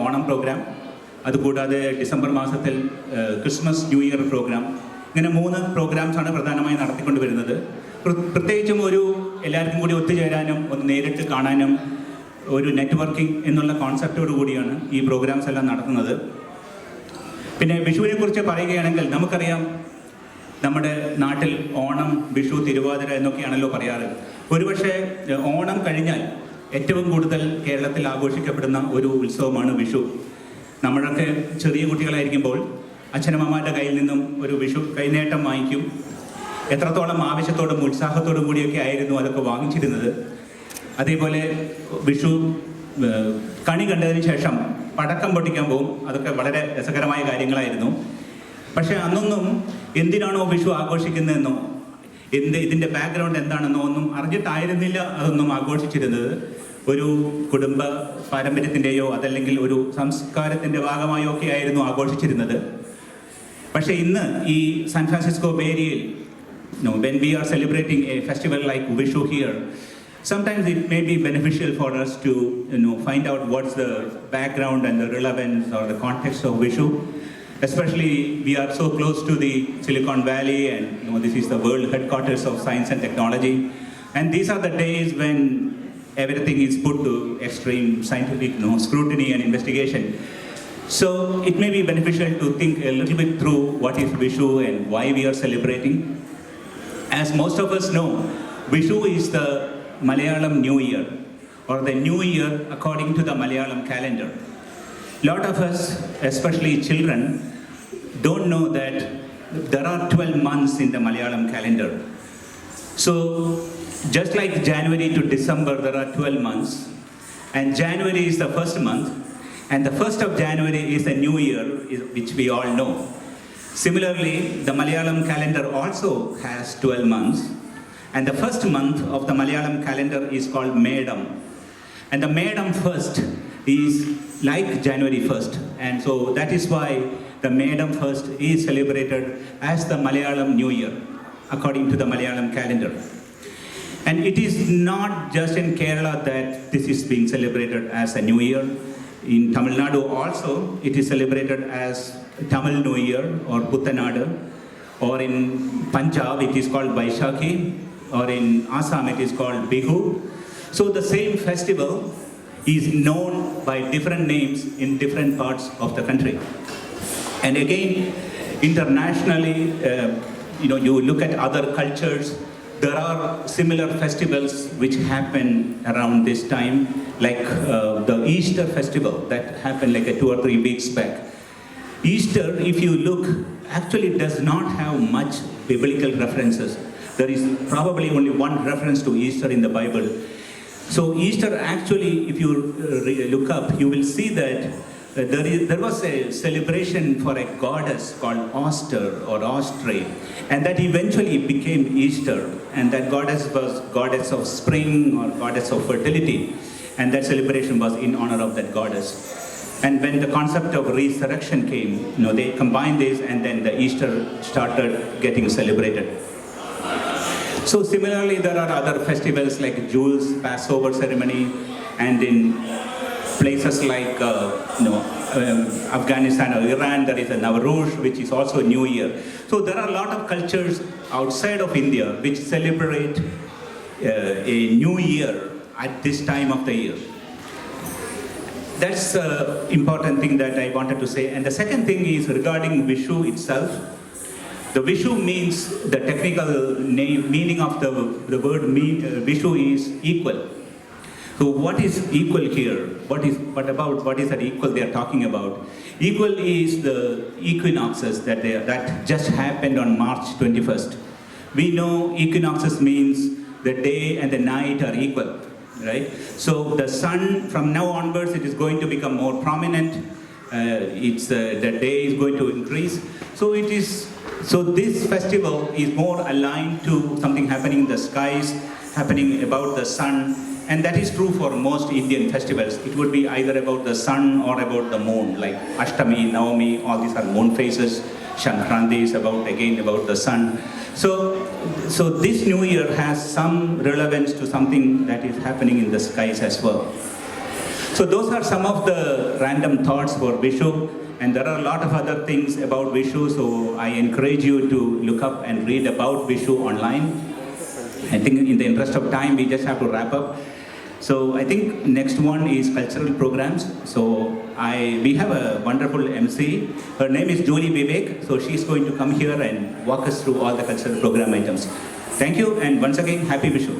Onam programme, അതുകൂടാതെ December മാസത്തിൽ Christmas new year programme. ഇങ്ങനെ 3 പ്രോഗ്രാംസാണ് പ്രധാനമായി നടത്തിക്കൊണ്ട് വരുന്നത്. പ്രത്യേകിച്ചും ഒരു എല്ലാവർക്കും കൂടി ഒത്തുചേരാനും ഒന്ന് നേരിട്ട് കാണാനും ഒരു നെറ്റ്വർക്കിംഗ് എന്നുള്ള കോൺസെപ്റ്റോടു കൂടിയാണ് ഈ പ്രോഗ്രാംസ് എല്ലാം നടത്തുന്നത്. പിന്നെ വിഷുവിനെ കുറിച്ച് പറയുകയാണെങ്കിൽ നമുക്കറിയാം, നമ്മുടെ നാട്ടിൽ ഓണം, വിഷു, തിരുവാതിര എന്നൊക്കെയാണല്ലോ പറയാറ്. ഒരുപക്ഷെ ഓണം കഴിഞ്ഞാൽ ഏറ്റവും കൂടുതൽ കേരളത്തിൽ ആഘോഷിക്കപ്പെടുന്ന ഒരു ഉത്സവമാണ് വിഷു. നമ്മളൊക്കെ ചെറിയ കുട്ടികളായിരിക്കുമ്പോൾ അച്ഛനമ്മമാരുടെ കയ്യിൽ നിന്നും ഒരു വിഷു കൈനേട്ടം വാങ്ങിക്കും. എത്രത്തോളം ആവശ്യത്തോടും ഉത്സാഹത്തോടും കൂടിയൊക്കെ ആയിരുന്നു അതൊക്കെ വാങ്ങിച്ചിരുന്നത്. അതേപോലെ വിഷു കണി കണ്ടതിന് ശേഷം പടക്കം പൊട്ടിക്കാൻ പോകും. അതൊക്കെ വളരെ രസകരമായ കാര്യങ്ങളായിരുന്നു. പക്ഷേ അന്നൊന്നും എന്തിനാണോ വിഷു ആഘോഷിക്കുന്നതെന്നോ ഇതിൻ്റെ ബാക്ക്ഗ്രൗണ്ട് എന്താണെന്നോ ഒന്നും അറിഞ്ഞിട്ടായിരുന്നില്ല അതൊന്നും ആഘോഷിച്ചിരുന്നത്. ഒരു കുടുംബ പാരമ്പര്യത്തിൻ്റെയോ അതല്ലെങ്കിൽ ഒരു സംസ്കാരത്തിൻ്റെ ഭാഗമായോ ഒക്കെ ആയിരുന്നു ആഘോഷിച്ചിരുന്നത്. പക്ഷേ ഇന്ന് ഈ സാൻ ഫ്രാൻസിസ്കോ ബേ ഏരിയയിൽ when we are celebrating a festival like Vishu here, sometimes it may be beneficial for us to find out what's the background and the relevance or the context of Vishu. Especially we are so close to the Silicon Valley, and this is the world headquarters of science and technology, and these are the days when everything is put to extreme scientific scrutiny and investigation. So it may be beneficial to think a little bit through what is Vishu and why we are celebrating. As most of us know, Vishu is the Malayalam New Year, or the New Year according to the Malayalam calendar. Lot of us, especially children, don't know that there are 12 months in the Malayalam calendar. So just like January to December, there are 12 months, and January is the first month, and the 1st of January is the New Year, which we all know. Similarly, the Malayalam calendar also has 12 months, and the first month of the Malayalam calendar is called Medam, and the Medam 1st is like January 1st, and so that is why the Medam 1st is celebrated as the Malayalam New Year according to the Malayalam calendar. And it is not just in Kerala that this is being celebrated as a New Year. In Tamil Nadu also it is celebrated as Tamil New Year or Puthanadu, or in Punjab it is called Baishakhi, or in Assam it is called Bihu. So the same festival is known by different names in different parts of the country. And again, internationally, you look at other cultures, there are similar festivals which happen around this time, like the Easter festival that happened like 2 or 3 weeks back. Easter, if you look, actually does not have much biblical references. There is probably only one reference to Easter in the Bible. So Easter actually, if you look up, you will see that there was a celebration for a goddess called Auster or Austri, and that eventually became Easter, and that goddess was goddess of spring or goddess of fertility, and that celebration was in honor of that goddess. And when the concept of resurrection came, they combined this, and then the Easter started getting celebrated. So similarly, there are other festivals like Jews' Passover ceremony, and in places like Afghanistan or Iran, there is a Nowruz, which is also New Year. So there are a lot of cultures outside of India which celebrate a new year at this time of the year. That's the important thing that I wanted to say. And the second thing is regarding Vishu itself. The Vishu means, the technical meaning of the word Vishu is equal. So what is equal here? What is that equal they are talking about? Equal is the equinoxes that just happened on March 21st. We know equinoxes means the day and the night are equal, right? So the sun, from now onwards, it is going to become more prominent. The day is going to increase. So this festival is more aligned to something happening in the skies, happening about the sun. And that is true for most Indian festivals. It would be either about the sun or about the moon, like Ashtami, Navami, all these are moon phases. Shankranti is about the sun. So this new year has some relevance to something that is happening in the skies as well. So those are some of the random thoughts for Vishu, and there are a lot of other things about Vishu, so I encourage you to look up and read about Vishu online. I think in the interest of time, we just have to wrap up. So I think next one is cultural programs. So we have a wonderful MC. Her name is Julie Vivek. So she's going to come here and walk us through all the cultural program items. Thank you, and once again, happy Vishu.